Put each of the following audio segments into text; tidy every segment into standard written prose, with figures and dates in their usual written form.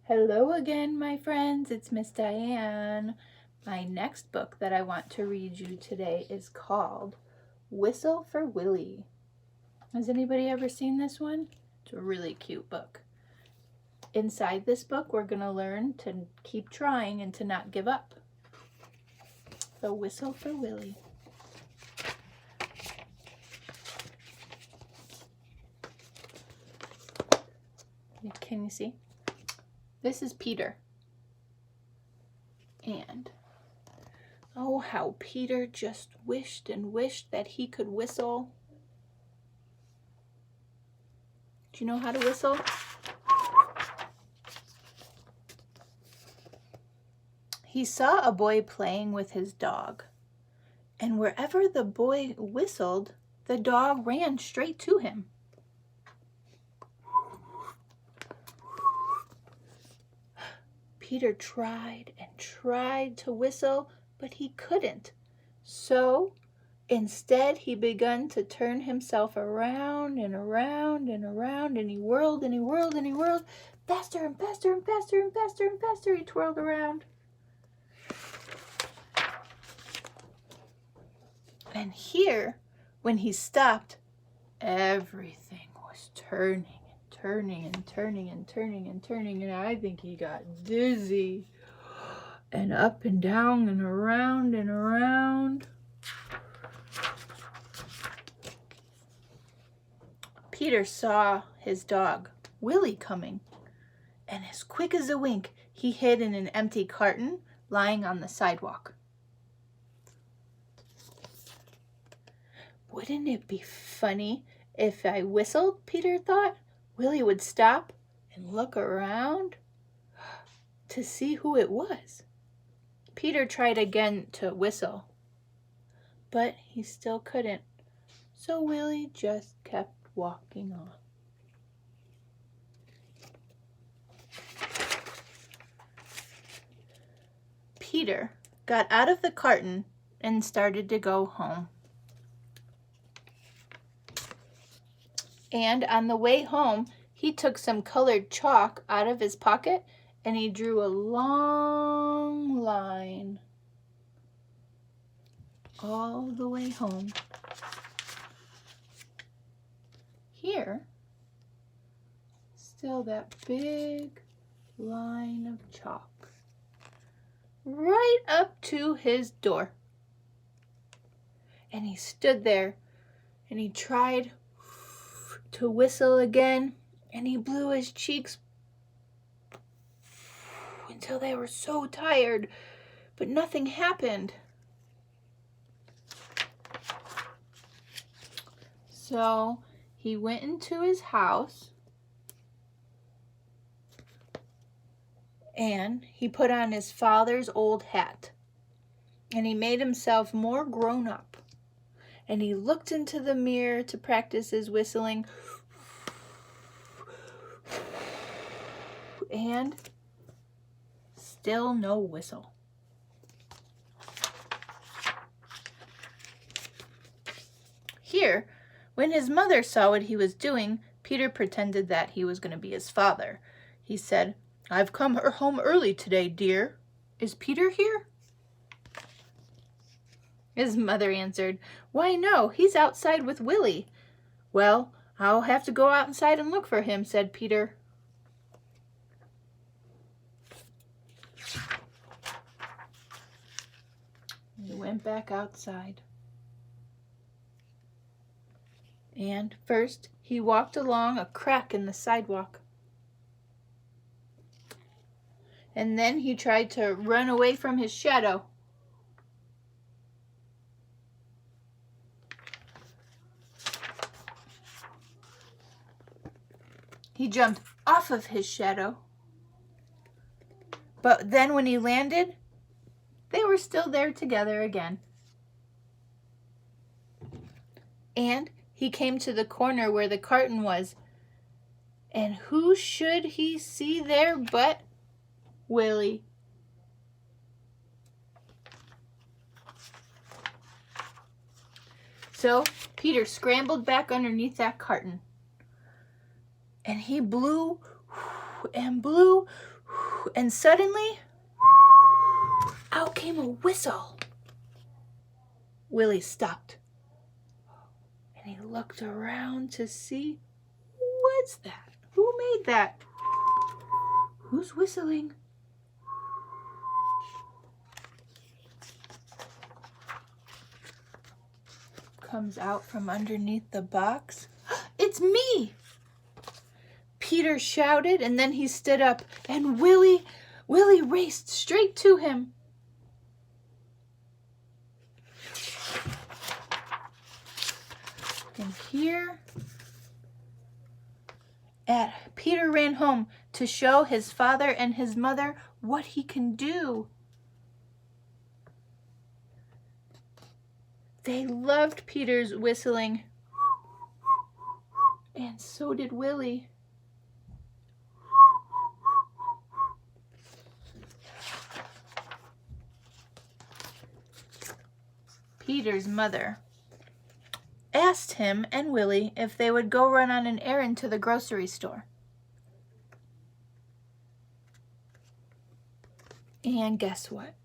Hello again, my friends. It's Miss Diane. My next book that I want to read you today is called Whistle for Willie. Has anybody ever seen this one? It's a really cute book. Inside this book, we're going to learn to keep trying and to not give up. So, Whistle for Willie. Can you see? This is Peter. And oh, how Peter just wished and wished that he could whistle. Do you know how to whistle? He saw a boy playing with his dog, and wherever the boy whistled, the dog ran straight to him. Peter tried and tried to whistle, but he couldn't. So instead, he began to turn himself around and around and around, and he whirled and he whirled and he whirled. Faster and faster and faster and faster and faster he twirled around. And here, when he stopped, everything was turning. Turning and turning and turning and turning, and I think he got dizzy, and up and down and around and around. Peter saw his dog, Willie, coming, and as quick as a wink, he hid in an empty carton lying on the sidewalk. Wouldn't it be funny if I whistled, Peter thought? Willie would stop and look around to see who it was. Peter tried again to whistle, but he still couldn't, so Willie just kept walking on. Peter got out of the carton and started to go home. And on the way home, he took some colored chalk out of his pocket and he drew a long line all the way home. Here, still that big line of chalk right up to his door. And he stood there and he tried to whistle again, and he blew his cheeks until they were so tired, but nothing happened. So he went into his house and he put on his father's old hat, and he made himself more grown up. And he looked into the mirror to practice his whistling. And still no whistle. Here, when his mother saw what he was doing, Peter pretended that he was going to be his father. He said, "I've come home early today, dear. Is Peter here?" His mother answered, "Why, no, he's outside with Willie." "Well, I'll have to go outside and look for him," said Peter. He went back outside. And first, he walked along a crack in the sidewalk. And then he tried to run away from his shadow. He jumped off of his shadow. But then when he landed, they were still there together again. And he came to the corner where the carton was. And who should he see there but Willie? So Peter scrambled back underneath that carton. And he blew and blew And suddenly, out came a whistle. Willie stopped, and he looked around to see, what's that? Who made that? Who's whistling? Comes out from underneath the box. It's me! Peter shouted, and then he stood up, and Willie raced straight to him. And here, Peter ran home to show his father and his mother what he can do. They loved Peter's whistling, and so did Willie. Peter's mother asked him and Willie if they would go run on an errand to the grocery store. And guess what?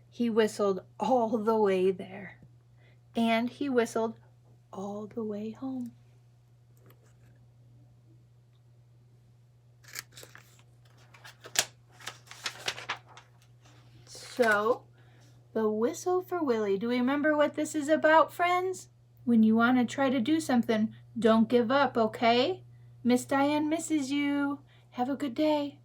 He whistled all the way there. And he whistled all the way home. So, the whistle for Willie. Do we remember what this is about, friends? When you want to try to do something, don't give up, okay? Miss Diane misses you. Have a good day.